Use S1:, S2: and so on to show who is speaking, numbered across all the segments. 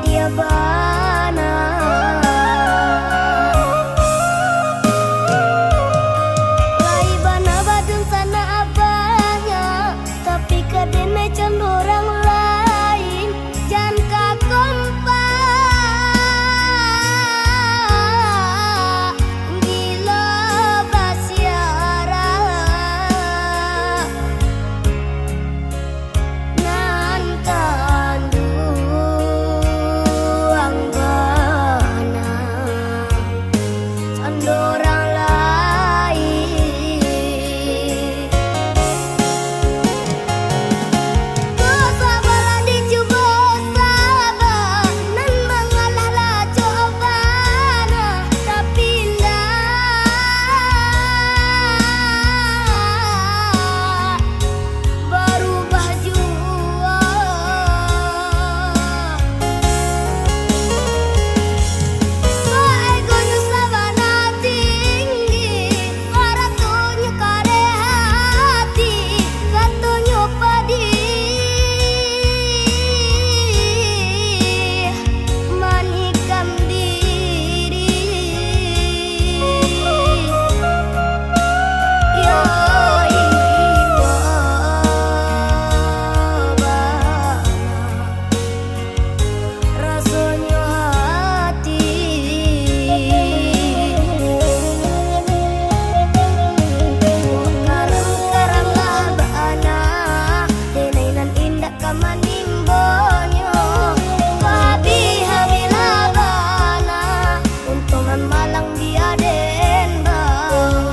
S1: dia bana. Lai bana badung sana abahnya, tapi kadene can orang lain. Jan ka kompak gila basiara nan kanduang bana can orang lain. Dosa bala dicoba sabar nan mengalah lah cobana, tapi ndak berubah jua. Egonya sabana tinggi, aratunya kare hati, katunya pedih, manikam diri. Ya ibu bana rasanya hati. Karang-karang lah bana denainan indah kamanimbonyo. Habi-habi lah bana untungan malang dia dendang.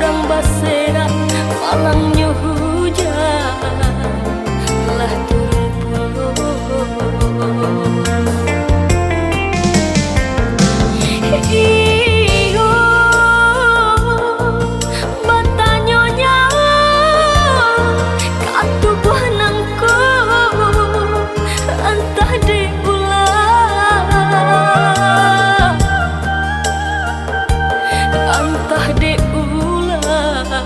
S2: Padang baserat malangnya hujan lah turun puluh. Iyo batanyonya katubuh nangku entah diulah, entah diulah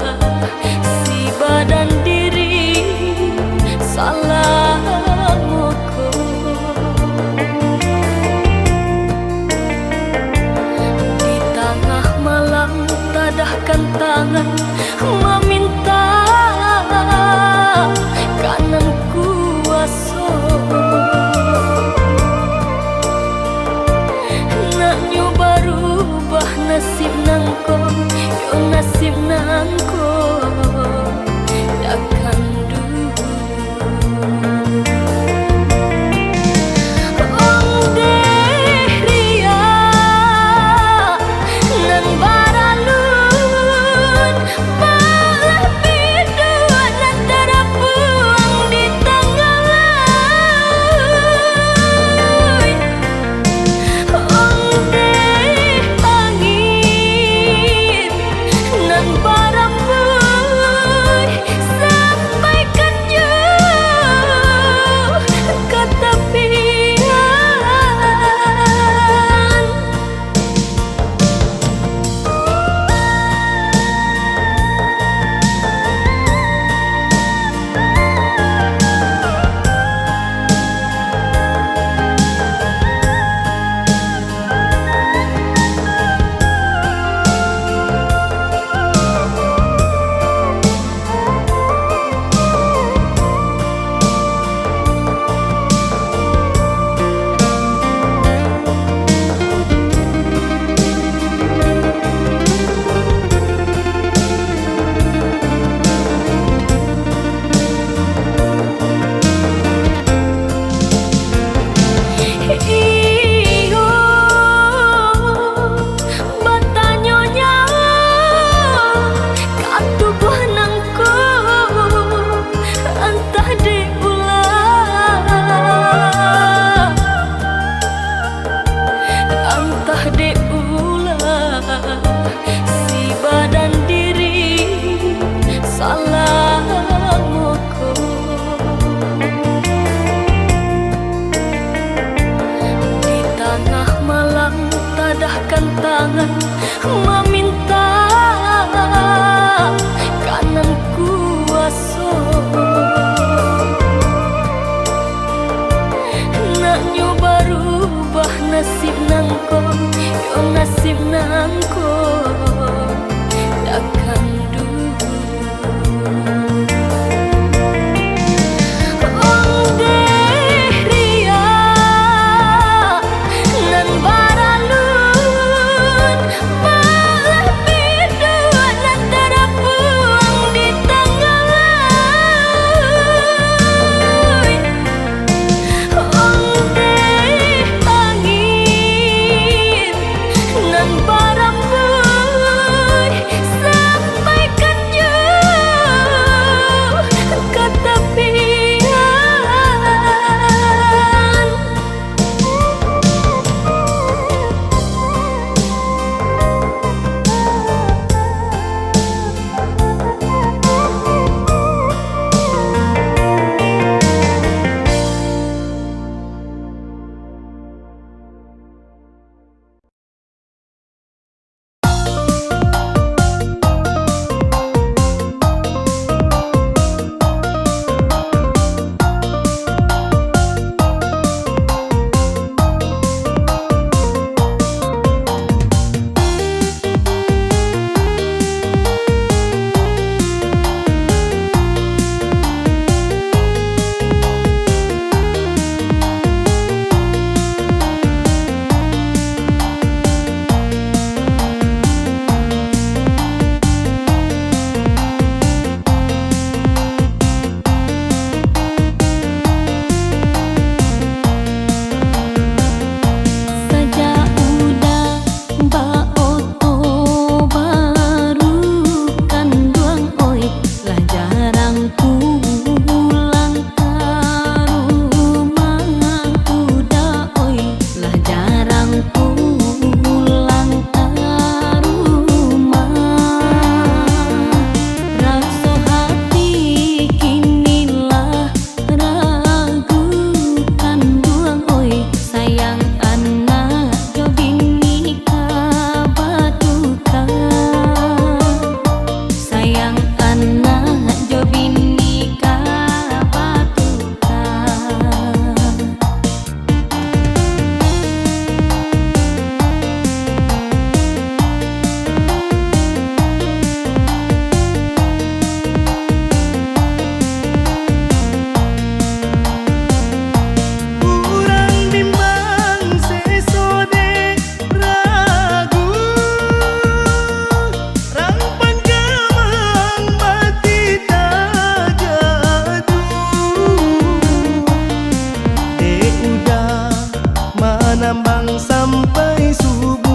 S3: menambang sampai subuh.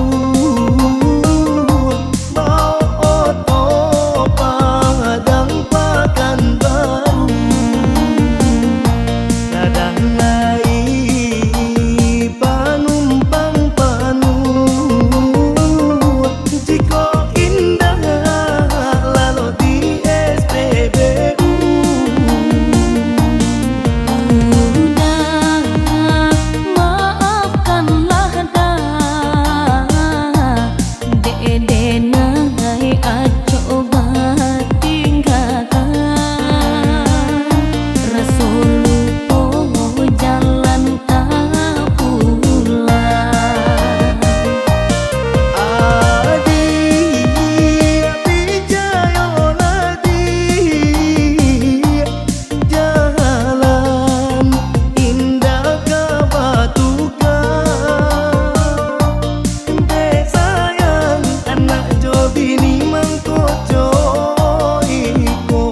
S3: Mau oto padang pakan baru, kadang lai panumpang panuh. Jika indah lalu di SPBU.
S2: Udah, maafkanlah dah. Dede nai coba tinggalkan. Rasulullah jalan tak pulang.
S3: Adi bijayoladi jalan indah kabatukan. Sayang anak jobini mangkoco iko.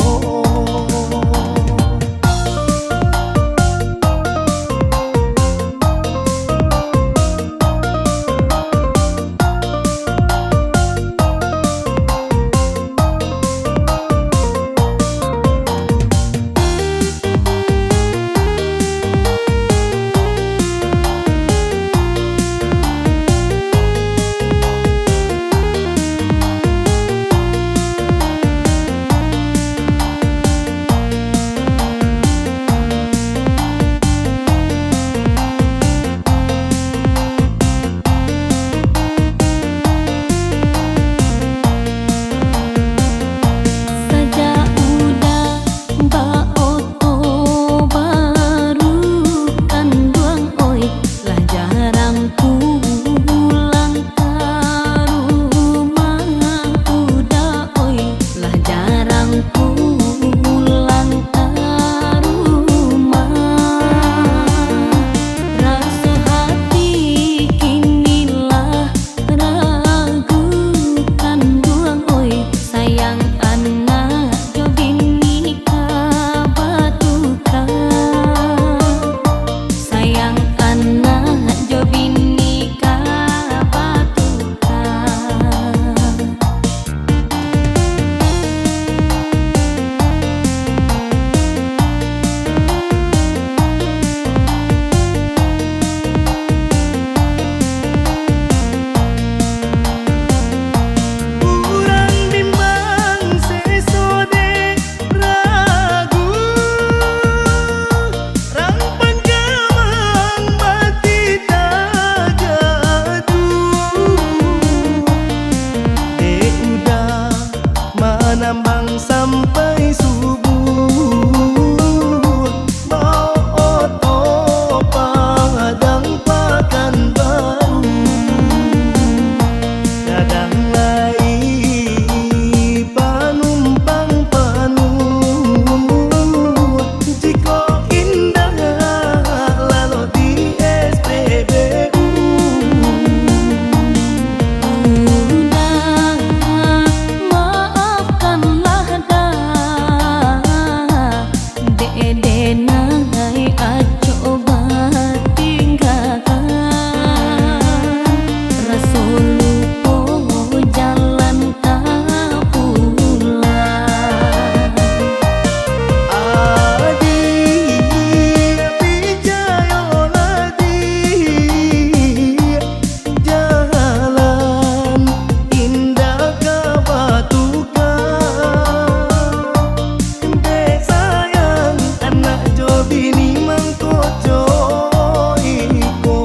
S2: Sejak udah baoto baru kan duang oi, lah jarang pulang ke rumah. Udah oi, lah jarang pulang ke rumah. Rasa hati kinilah ragukan duang oi, sayang anak jo bini kabatukan. Sayang anak jo bini kabatukan.
S3: Urang bimbang sesode ragu, rang panggamang mati tak gaduh. Udah menambang sampai subuh. Mau oto padang pakan baru, kadang lai panumpang panuh. Jika indah lalu di SPBU.
S2: Udah, maafkanlah dah. Dede nai coba tinggalkan. Rasulullah jalan tak pulang.
S3: Adi bijayoladi jalan indah kabatukan. Sayang anak jobini mangkoco iko.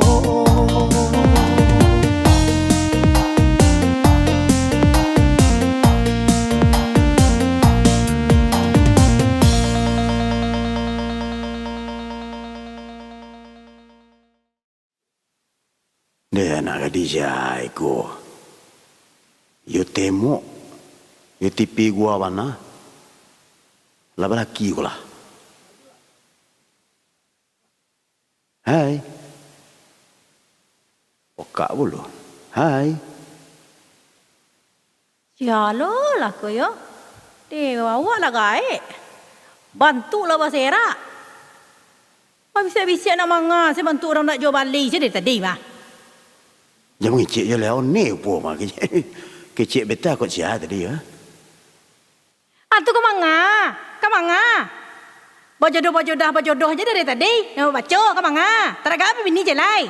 S4: Dia nak Khadijah iko. Yo temo. Yo tipi gua mana? Lah laki gua lah. Hai. Oka bulu. Hai.
S5: Sialo lah ko yo. Dewa awak lah gae. Bantulah Basera. Apa bisa-bisa nak manga saya bantu orang nak jual balik je dari tadi mah.
S4: Jangan ngicik je lah, ni apa mah kecik betul kot siapa tadi ya?
S5: Atu ke manga? Berjodoh je dari tadi. Nama baca ke manga? Teraga apa bini je lai?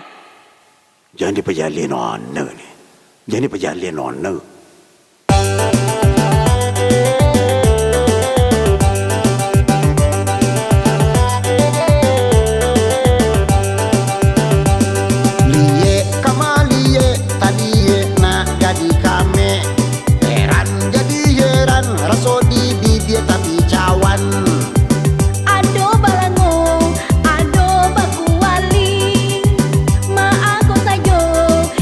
S4: Jangan diperjalin ona ni. Jangan diperjalin ona.
S6: Liye kamalie tadiye nak jadi kame. Heran jadi heran raso di bibir tapi cawan.
S2: Ado balango, ado bakuali, ma aku sayo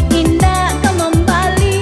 S2: indah kemembali.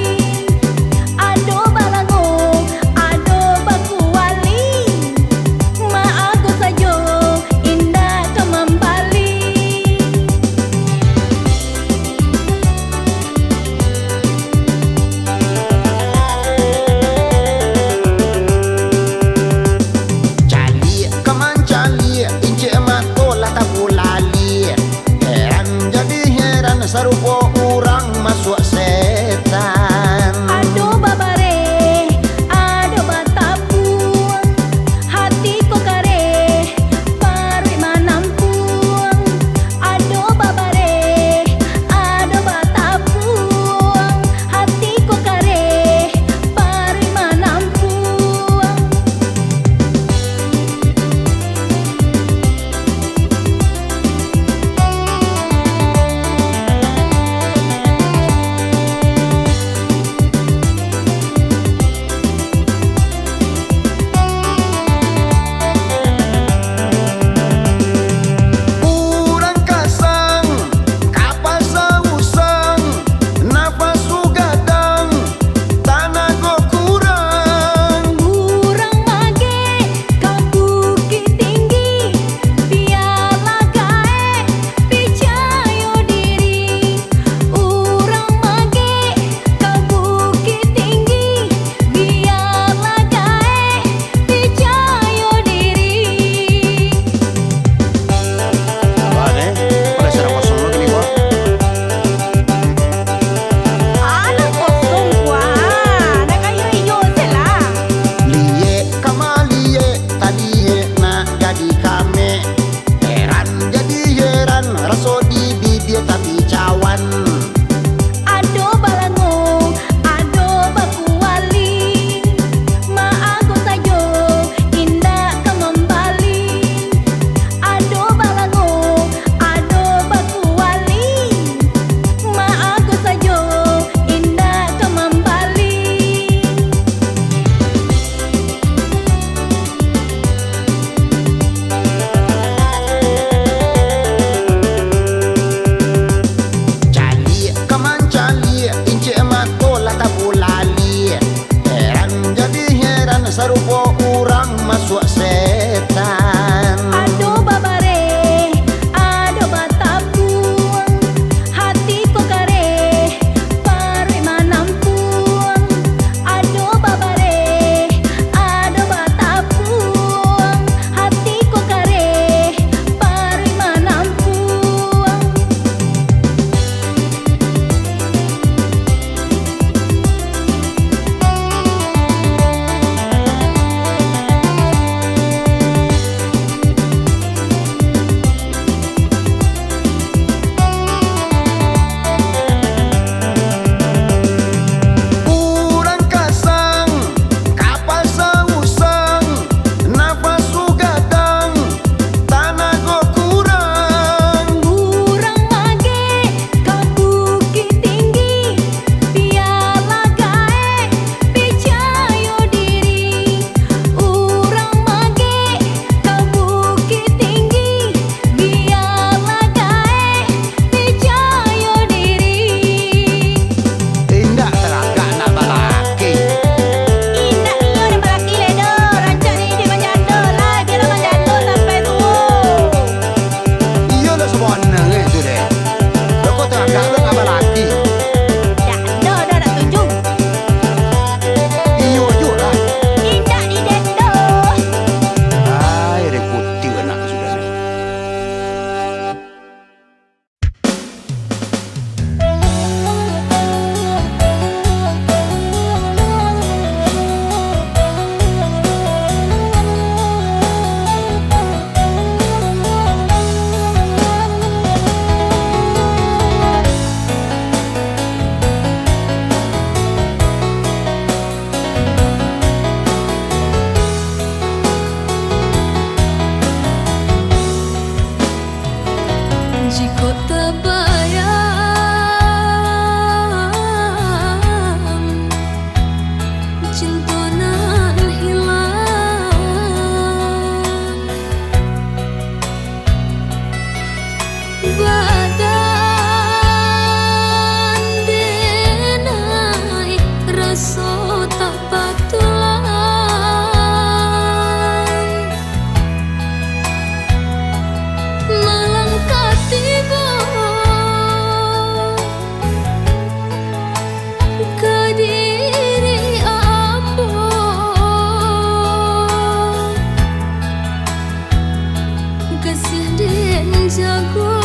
S2: kasih den jago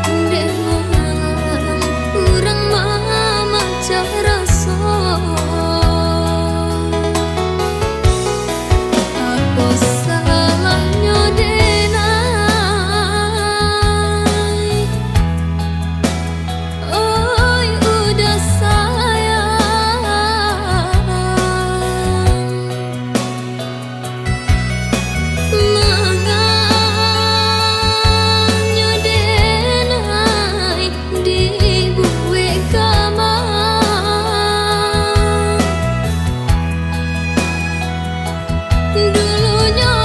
S2: den larang urang mama cara aku salahnya denai oi udah sayang manganya denai dibuwe kamar dulunya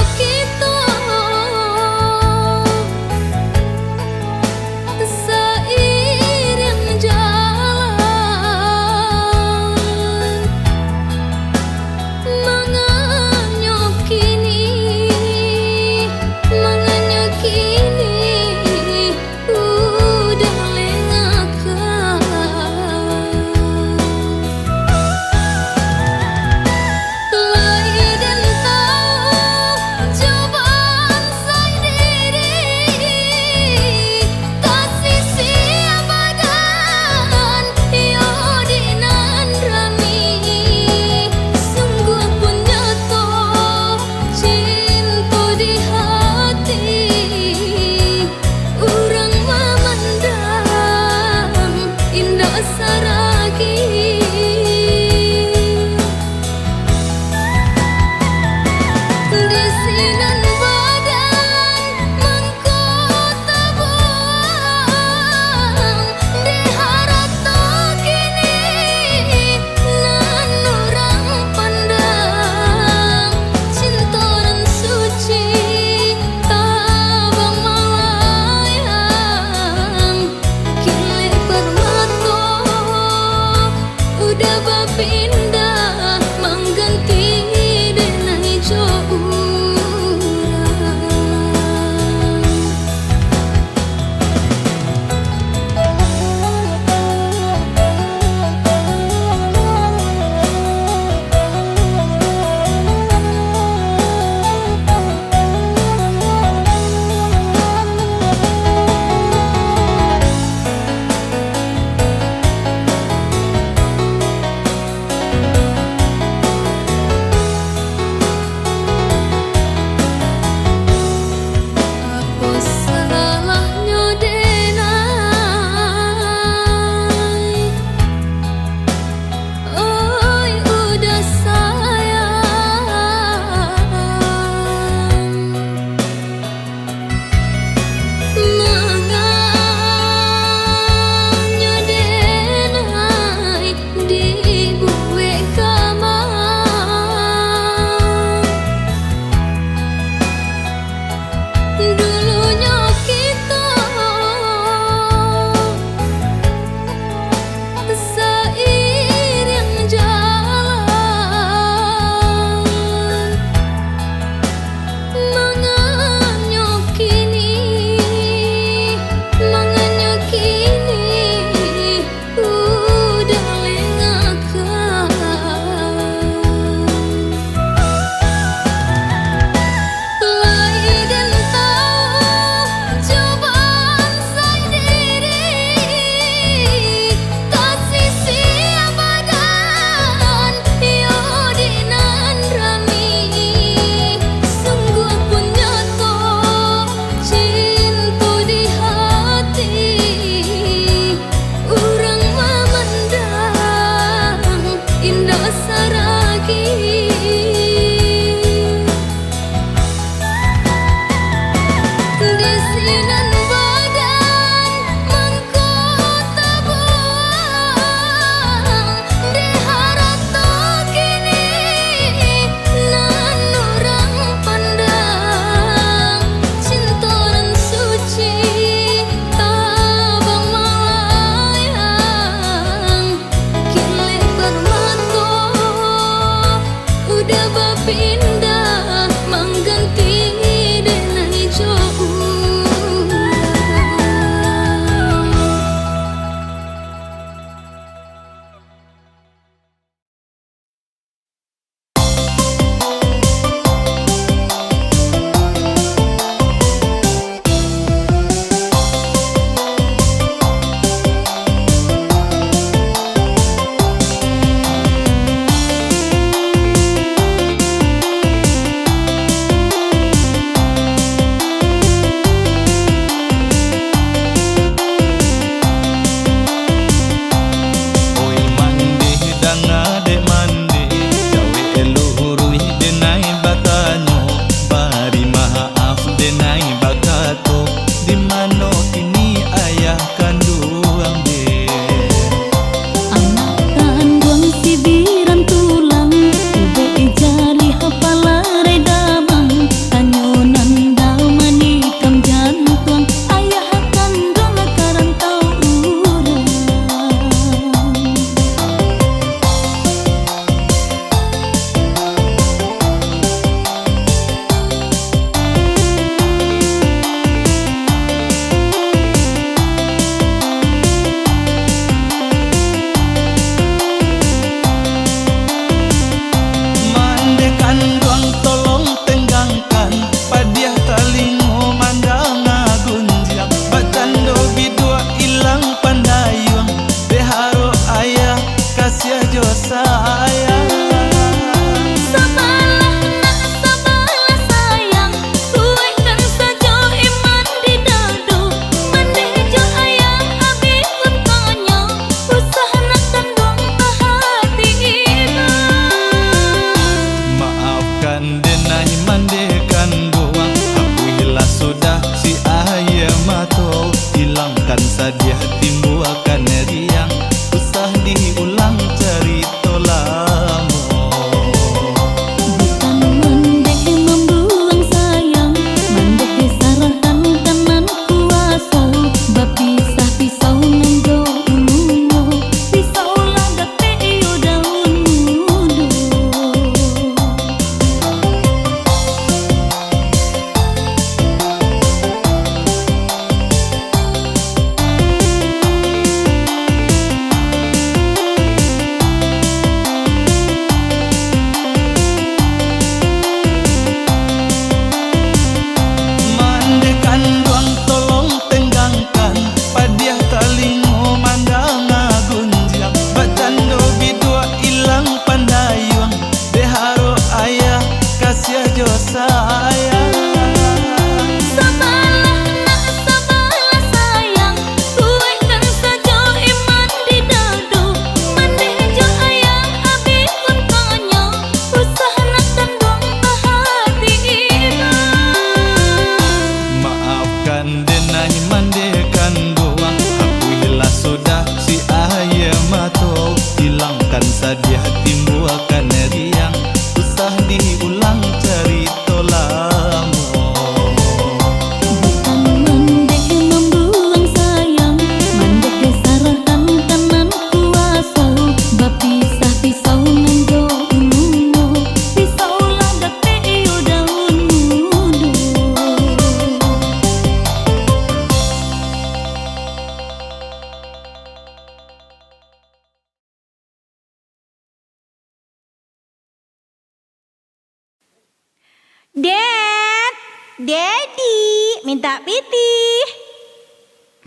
S5: Dad, Daddy, minta piti.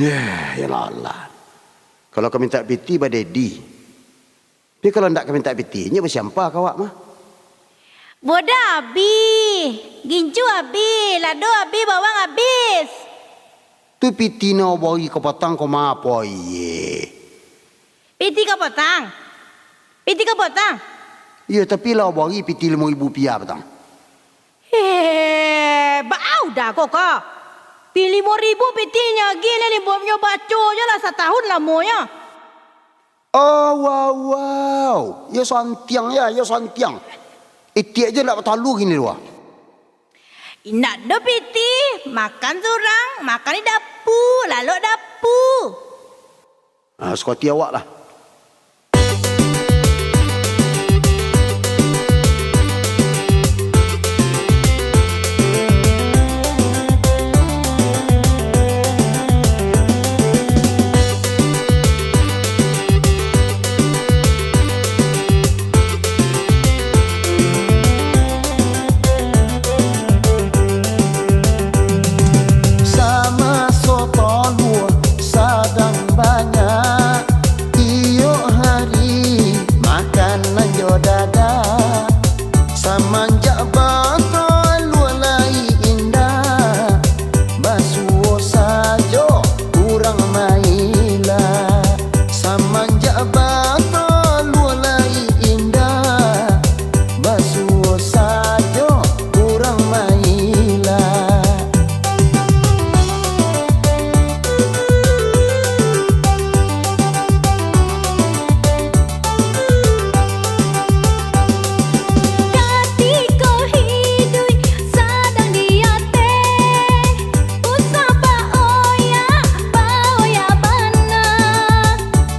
S4: Yalah Allah. Kalau kau minta piti pada daddy. Tapi kalau tak kau minta piti, nya bersiapa kau awak mah?
S5: Boda abi, gincu abi, lado abi, bawang habis.
S4: Tu piti nak bagi kau patang kau mah apa ye?
S5: Piti kau potang. Piti kau potang.
S4: Ya tapi lah bagi piti RM5,000 patang.
S5: Bau dah kok. Pilih RM5,000 pitinya gila ni bomnya baco je lah setahun lamonya.
S4: Oh wow. Ya santiang ya, ya santiang. Itiak je nak bertalu gini dua.
S5: Nak ada piti, makan surang, makan di dapur, lalu dapur.
S4: Sekoti awak lah.
S6: Sama soto lua sadang banyak, iyo hari makanan jo dada. Semenjak batal lua lai indah, basuh sajo kurang maila. Semenjak batal lua lai indah, basuh sajo kurang maila.
S2: Ketika hidup sedang diate, usah baoya bana.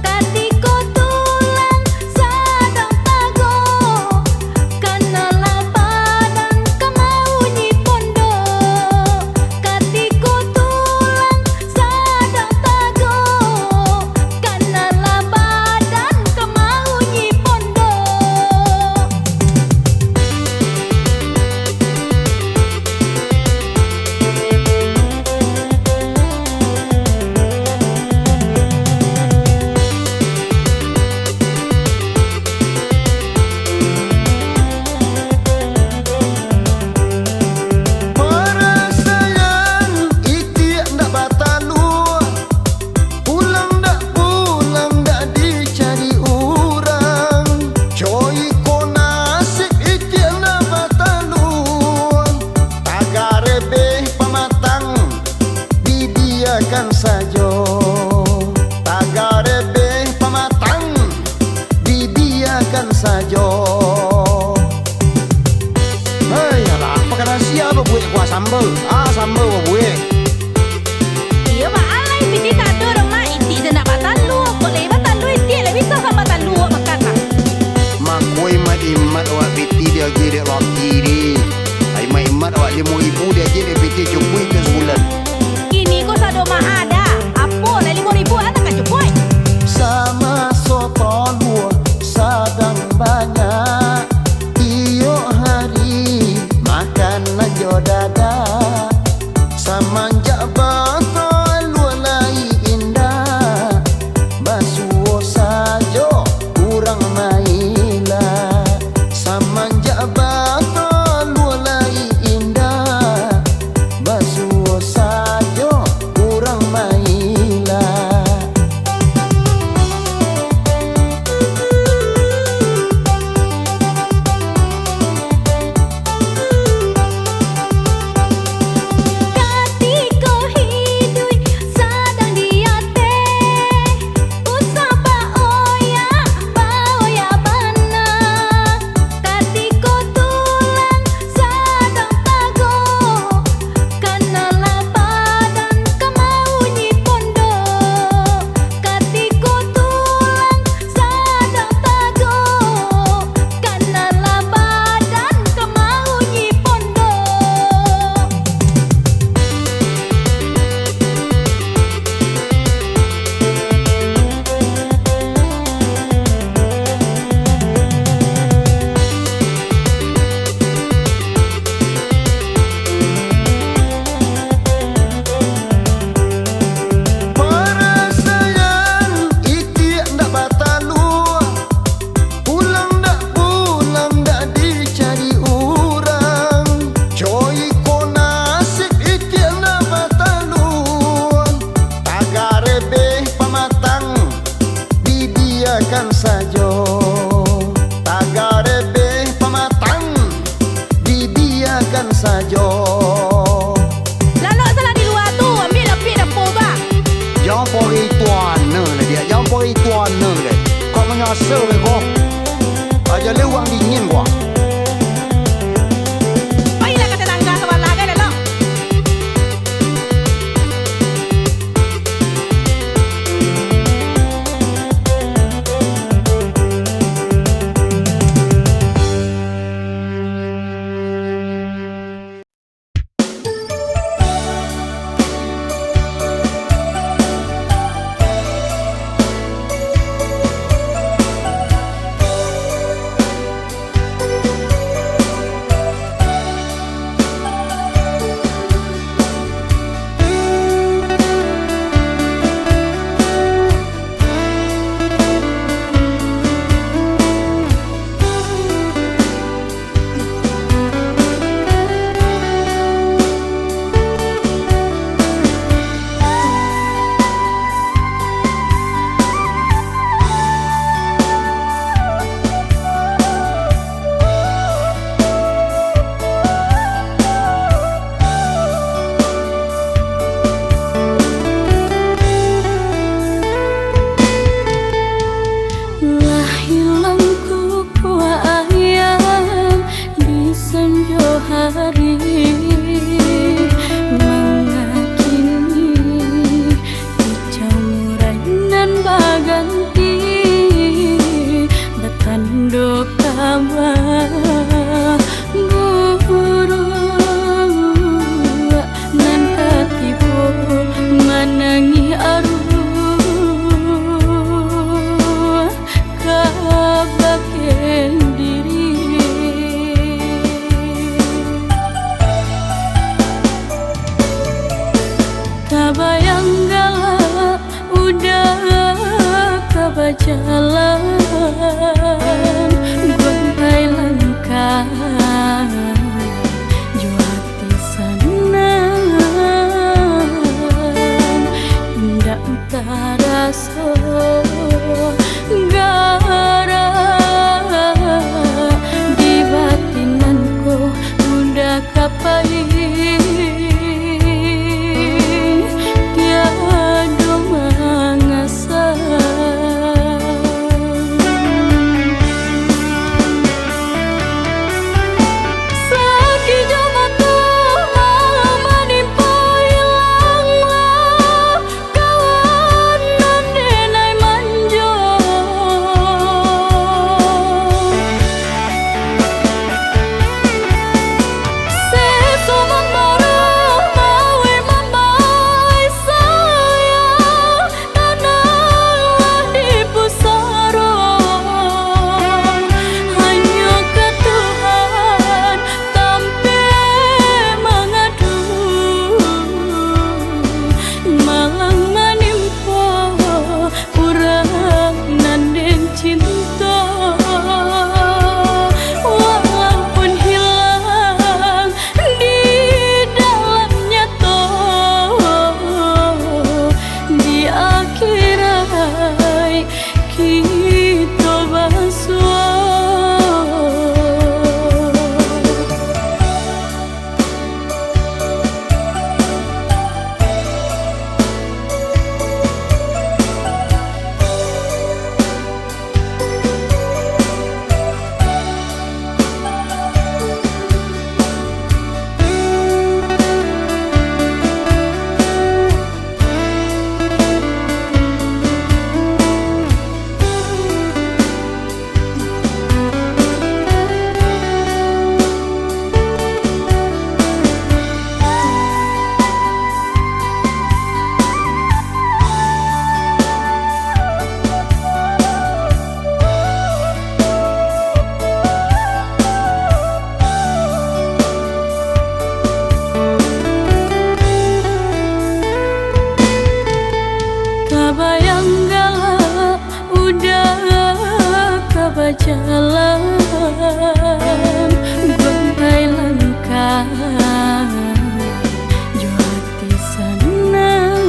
S2: Ketika tulang sedang tago, kenalah badan kemau nyi pondo. Ketika tulang sedang tago, kenalah badan kemau nyi pondo.
S6: Perasaan itiak ndak batalu, pulang ndak dicari orang. Coy ko nasib itiak ndak batalu, tagare beh pematang dibiarkan saja. Tagare beh pematang dibiarkan saja. Hei, alah, apa rahasia apa buat kuah sambal? Sambal apa buat?
S5: Iya mak alai piti tak ada rumah iti je nak batalu. Boleh batalu iti lah bisa sama batalu makan lah.
S4: Mak koi mat imat awak piti dia gede laki ni. Ai mat imat awak RM5,000 dia gede piti cukup ke sebulan.
S5: Ini kau sado mah ada. Apa lah RM5,000 anak kan cukup.
S6: Sama soto lua sadang banyak, iyo hari makanan jo dada. Semenjak batal lua lai indah, basuh sajo kurang maila. Semenjak batal lua lai indah, basuh sajo kurang maila.
S5: Lalu salah di luar tu ambil lebih dapur tu ah.
S6: Yang pori tuan le dia, yang pori tuan le. Kau menyasar le kau. Aja lewang dingin kau.
S5: Baiklah kata tangga sebelah kan lalu.
S2: Lah hilangku kuah ayam di senja hari, mengakini hijau murai nan baganti bertanduk kabar guru nan katipu menangi aru kabaken diri. Kabayang galak udah kabajalan gontai langkah juati sanan indah taraso gara di batinanku udah kapai tiada mengasah. Sakit jambatu menimpa hilanglah kawan nan denai manjo. Sesu membaru mawe mambai sayang tanahlah di pusara. Hanya ke Tuhan tampe mengadu malang menimpa urang nan den cinta. Walaupun hilang di dalamnya di akhirat kita basuh. Kabayang galak udah kabajalan gontai langkah juati sanan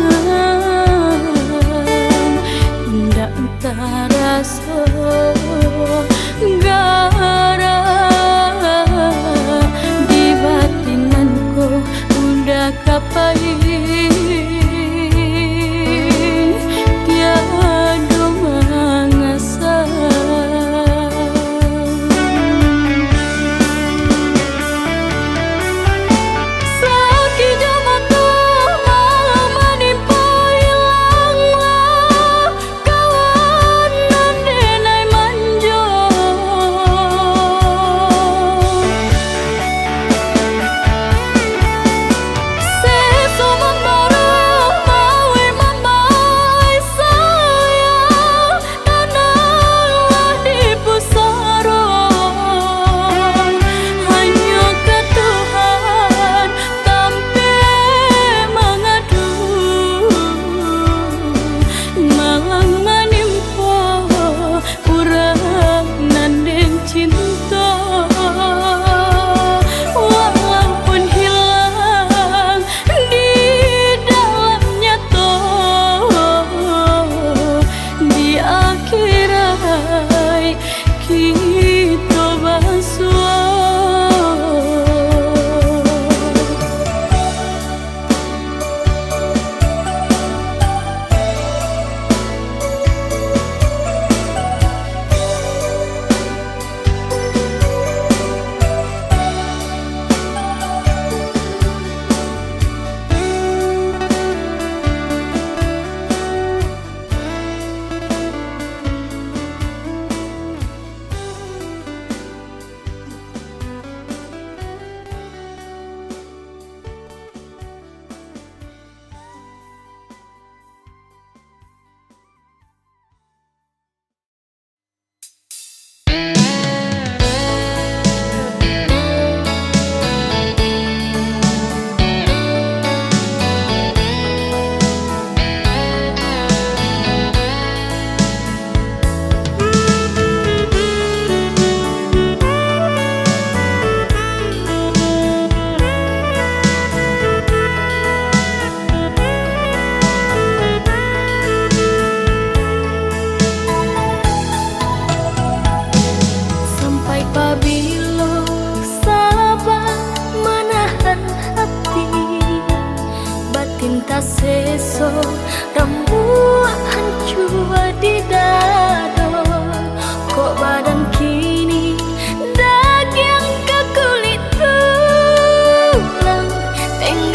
S2: indah taraso gara di batinanku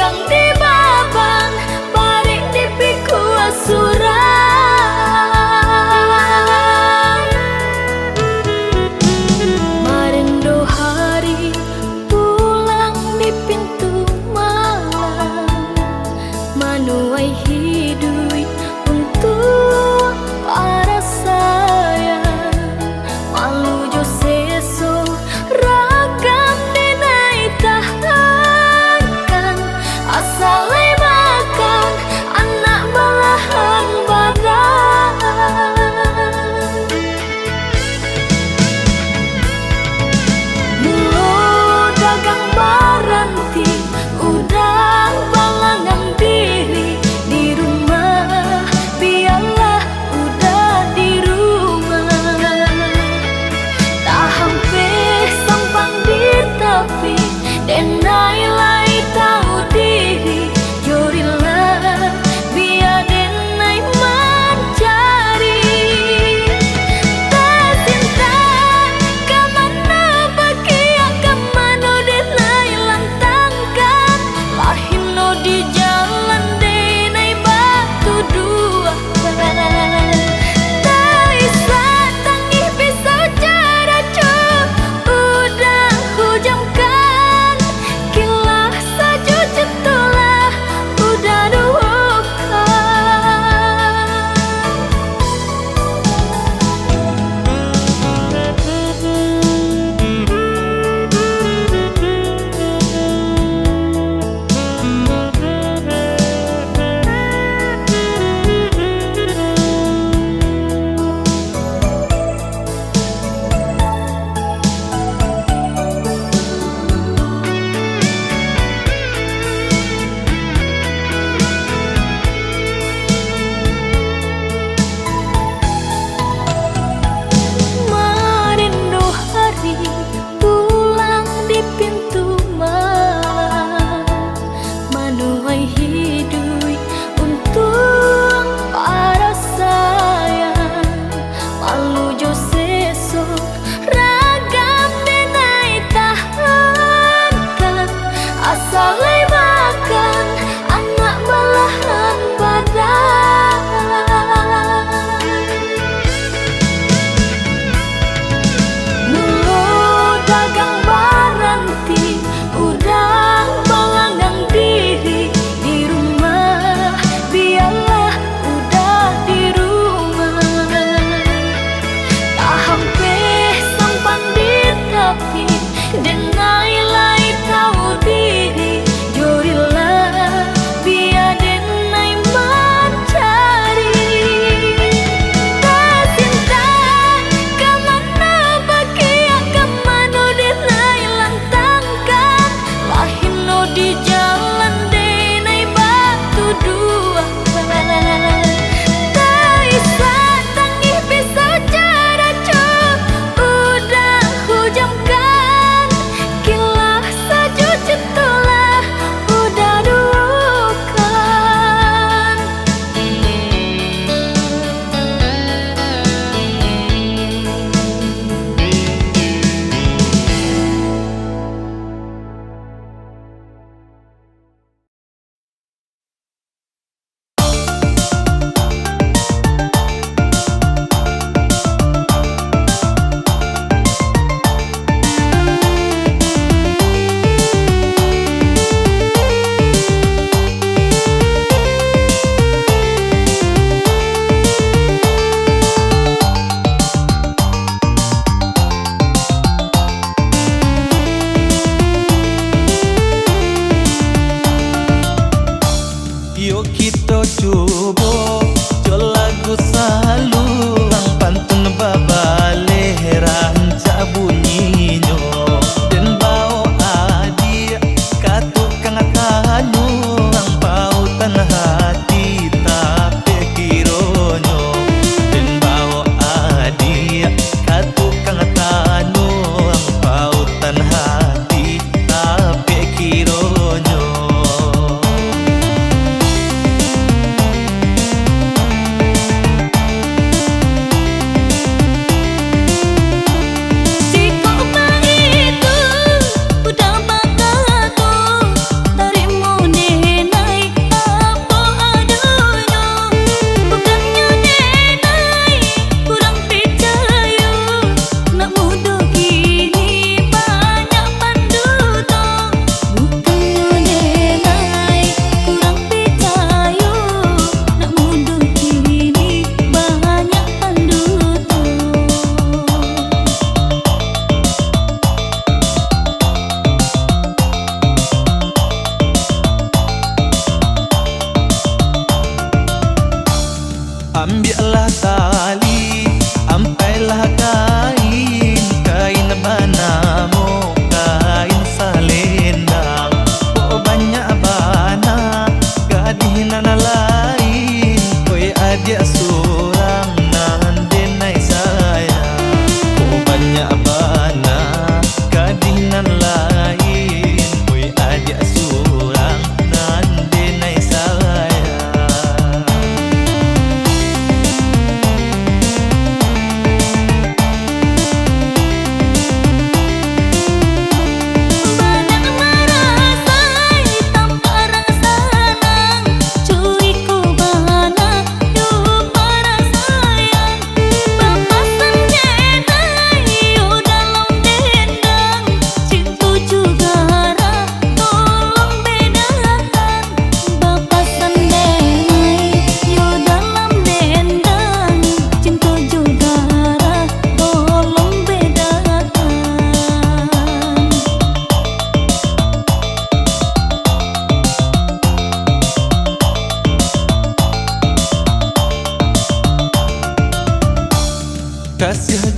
S1: yang di babang paring di piku asurang Marindo hari pulang di pintu malam Manuai hidui untuk para sayang Malu jo seso ragam dinai tahankan Asa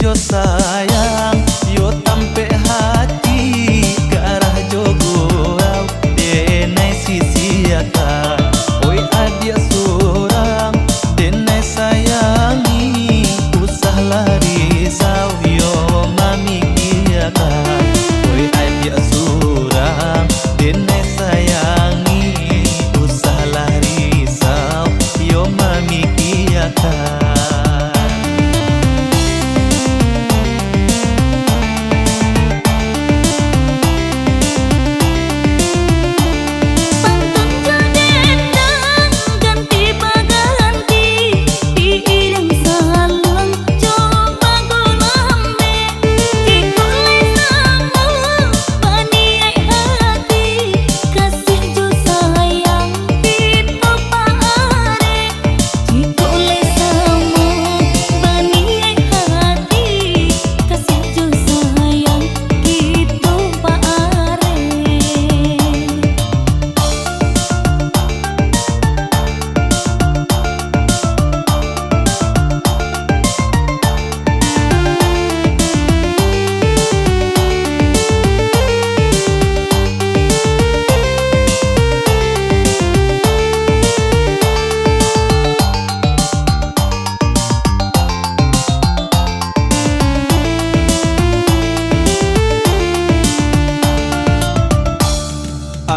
S3: jo sayang yo tampe hati ke arah jogorau denai sisi akan oi adia surang denai sayangi usah lari sau yo mami kiakan oi adia surang denai sayangi usah lari sau yo mami kiakan.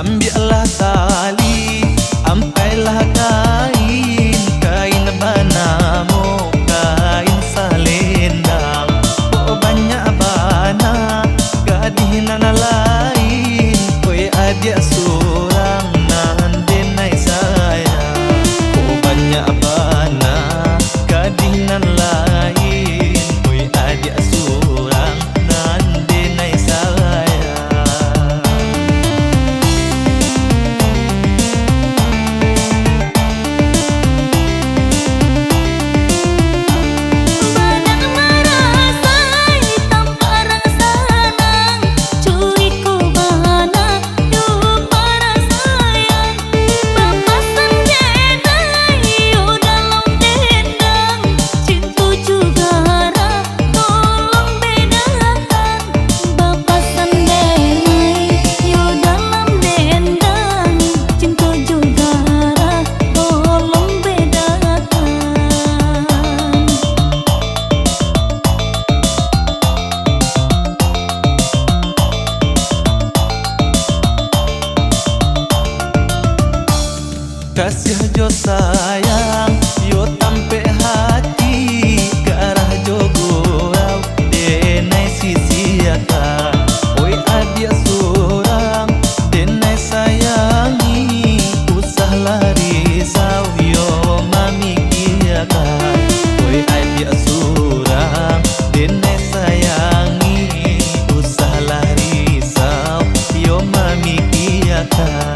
S3: Ambillah tali, ampailah kain, kain banamo, kain salendang. Oh banyak bana, gadinan lain, oi adia surang nan denai sayang. Oh banyak bana, gadinan lain, oi adia surang nan denai sayang. Kasih jo sayang yo tampe hati ke arah jogorau denai sisi akan oi adia surang denai sayangi usah lari sau yo mami kiakan oi adia surang denai sayangi usah lari sau yo mami kiakan.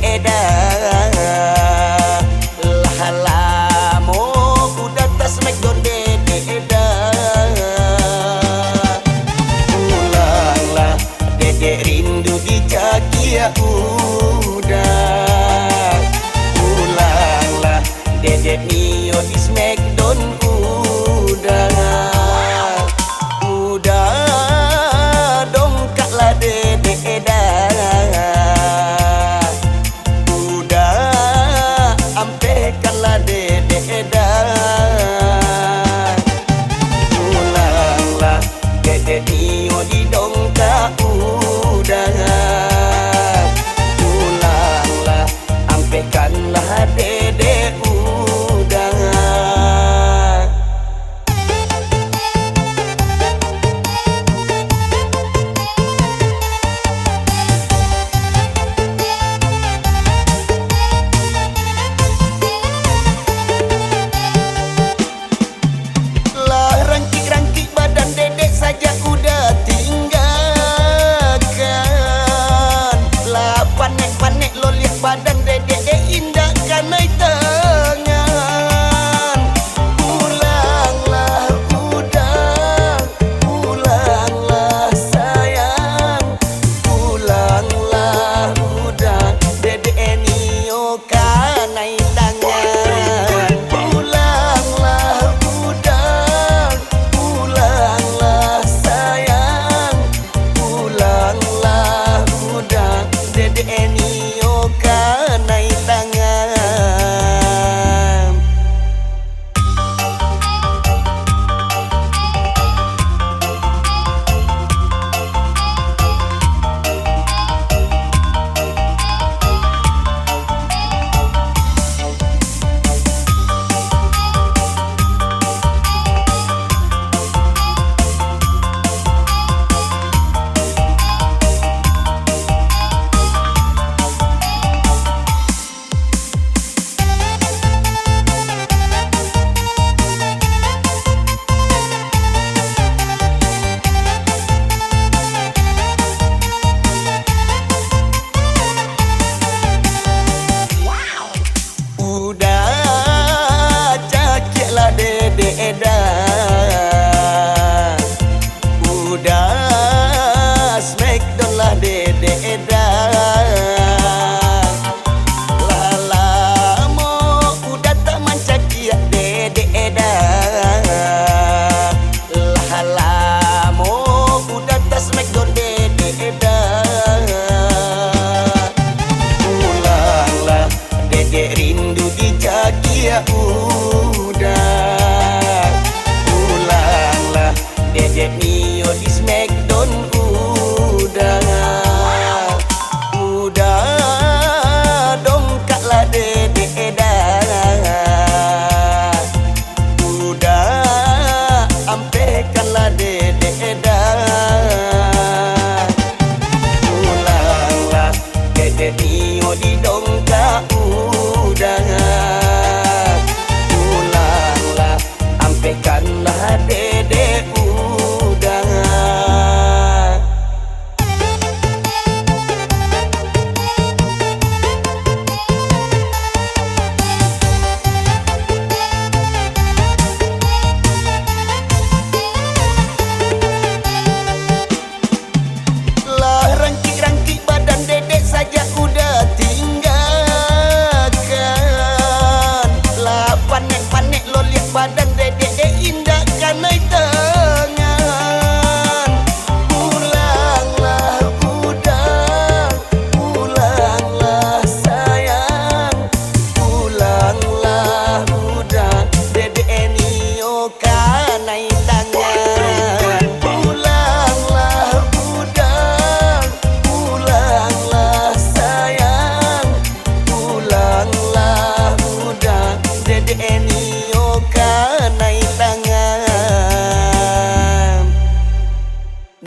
S7: Eda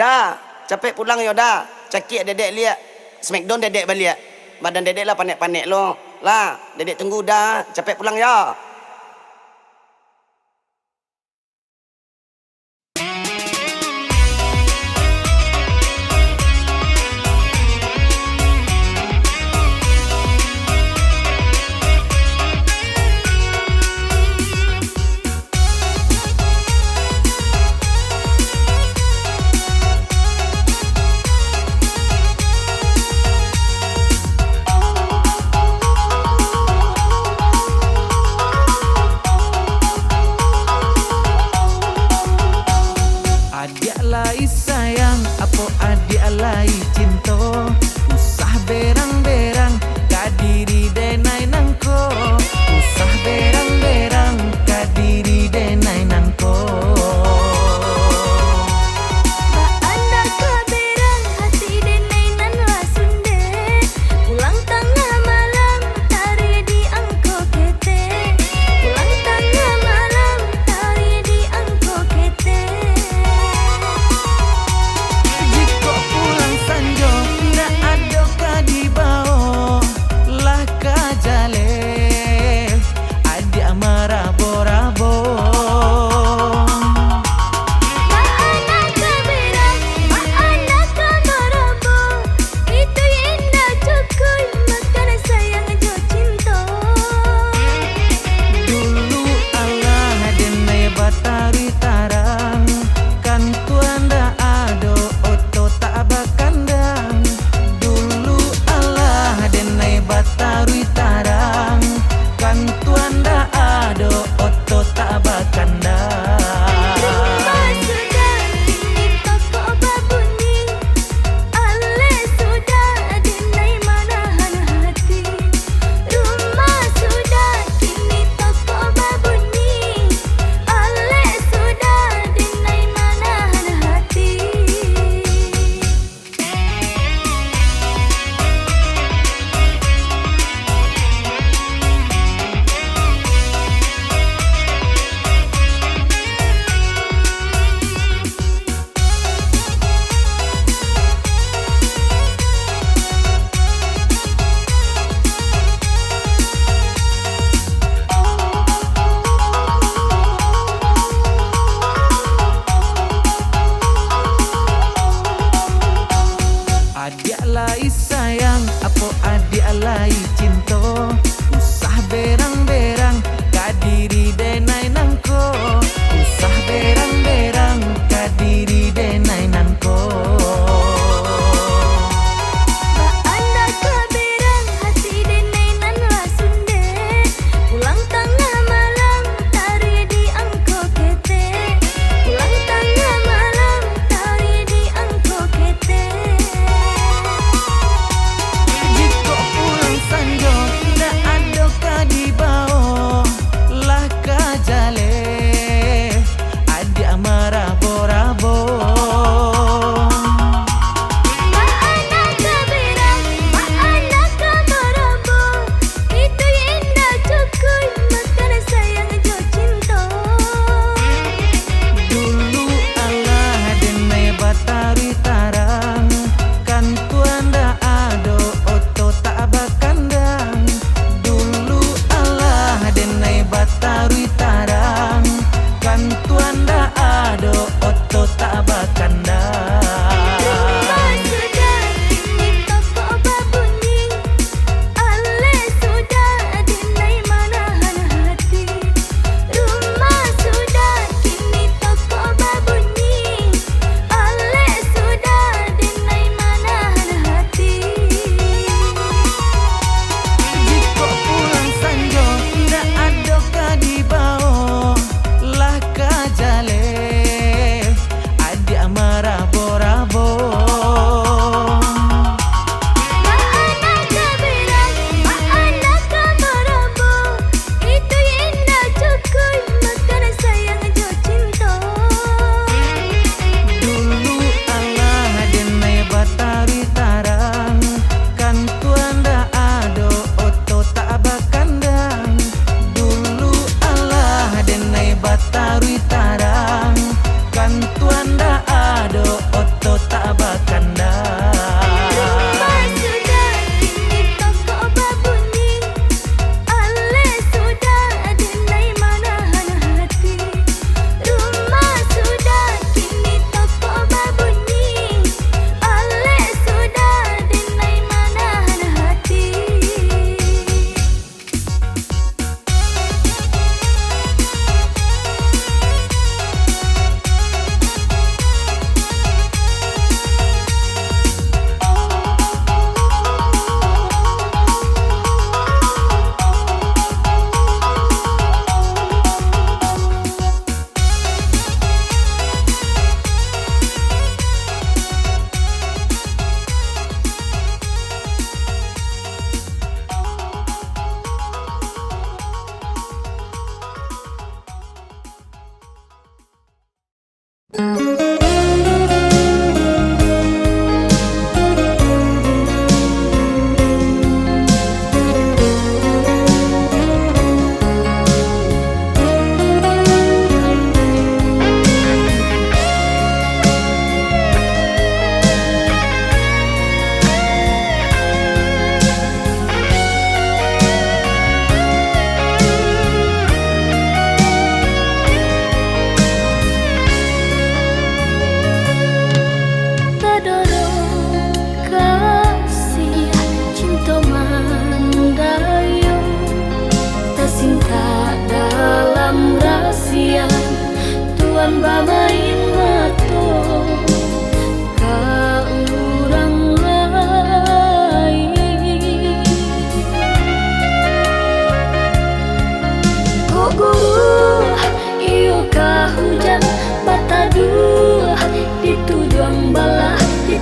S7: Dah, capek pulang yo dah. Cakik dedek liat. Smackdown dedek balik. Badan dedek lah panik-panik lo. Lah, dedek tunggu dah. Capek pulang ya.
S3: Adik alai sayang, apa adik alai cinta. Usah berang-berang, kadiri denai nangko. Usah berang-berang, kadiri denai nangko.
S1: Ba anda keberang hati denai nan lasunde. Pulang tengah malam tari di angko kete. Pulang tengah malam tari di angko kete.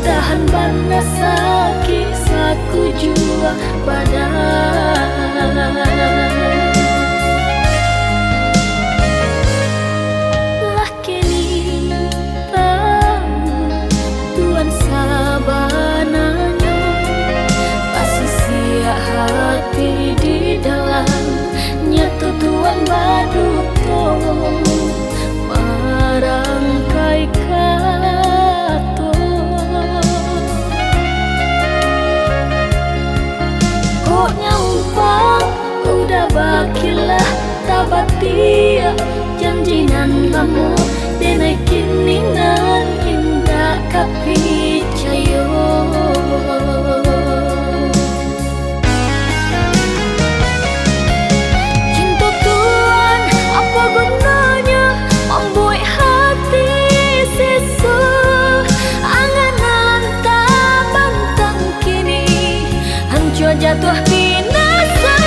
S1: tahan panas kisahku jua badan. Lah kini tahu Tuhan sabananya pasti siap hati di dalam nyatu Tuhan baduto marangkai kato. Kok nyampang udah bakilah tabatia janjinan kamu denai kini nan indah kapicayo. Cinta Tuhan apa gunanya membuat hati sesu anganan tak bantang kini hancur jatuh binasa.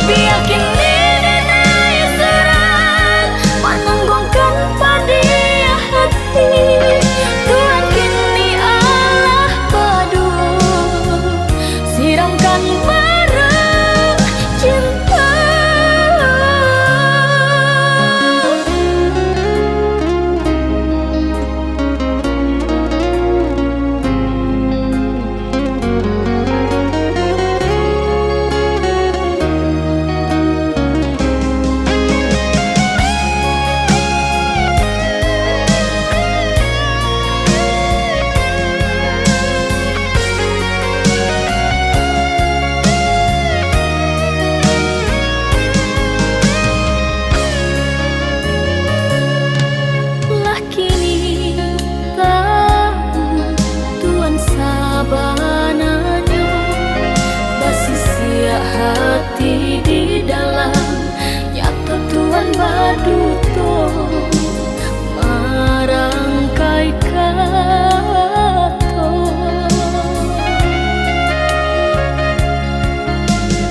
S1: Biar kini denai serang menanggungkan pada hati Tuhan kini Allah padu siramkan barang cinta. Lah kini tahu Tuhan sabananya basi siap hati di dalam nyata Tuhan baduto marangkai kato.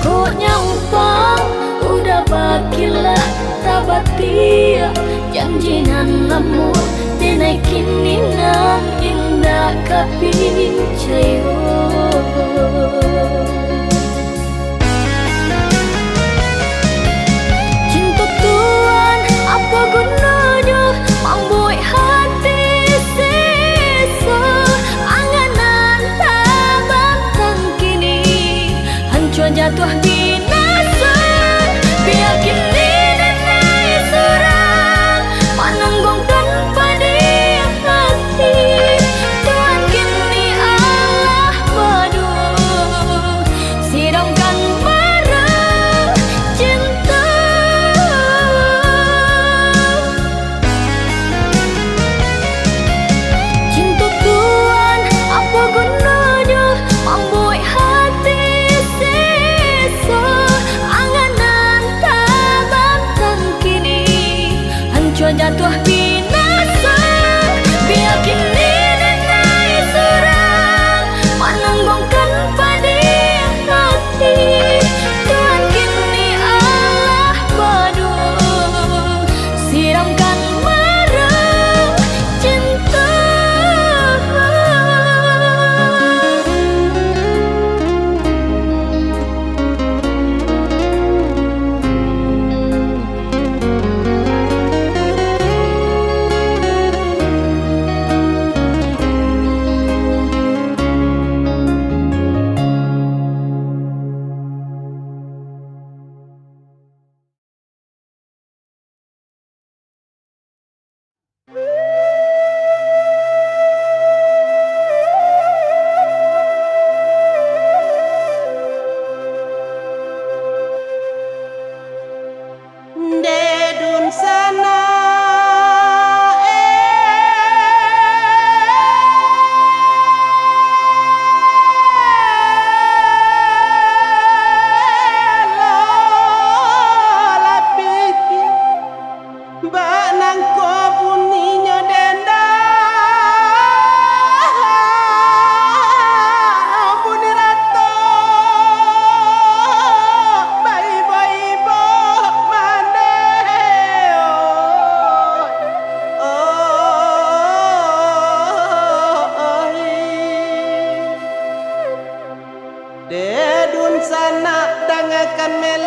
S1: Kok nyampang udah bakilah tabatia janjinan lamu denai kini nan indah kapicayo. Cinta Tuhan apa gunanya membuat hati sesu anganan tak bantang kini hancur jatuh binasa. Biar kini denai serang menanggungkan pada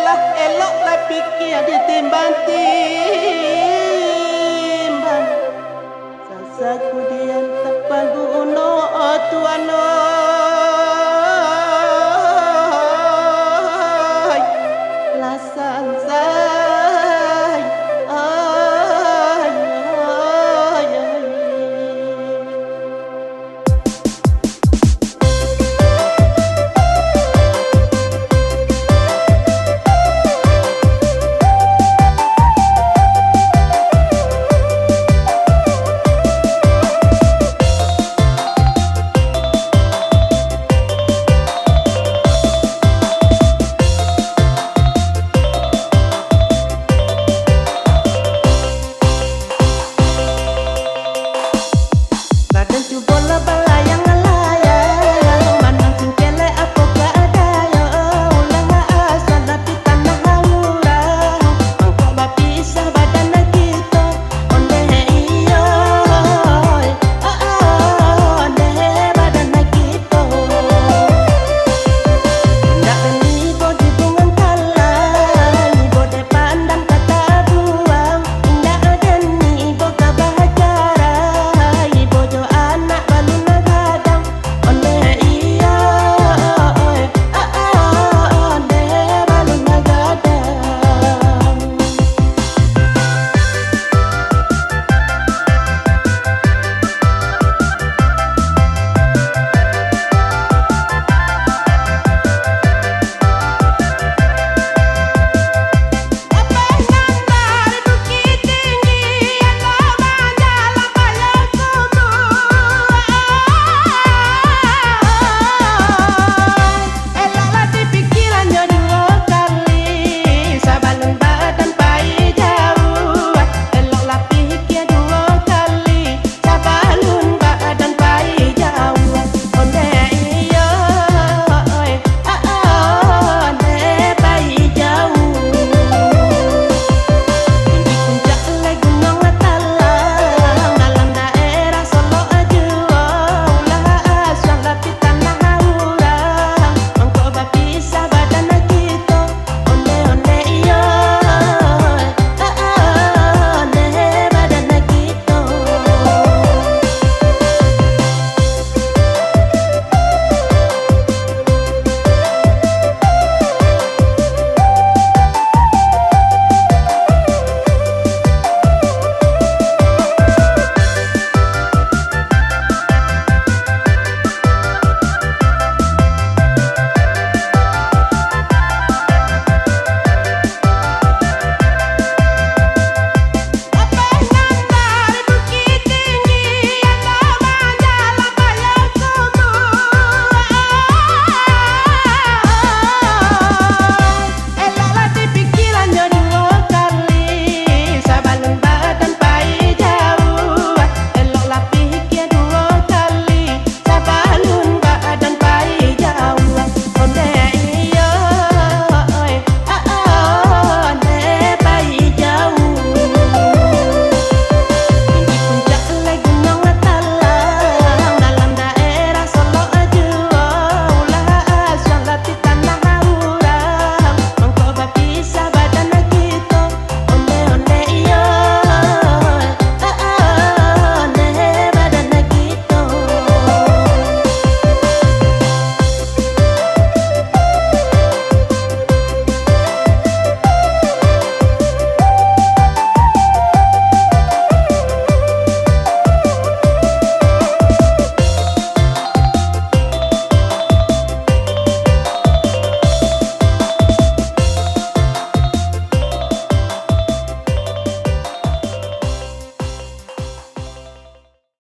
S8: lah elok lah pikir ditimbang-timbang. Sasaku diam tak pagu uno tuano. Lasan say ay. Badan tu bola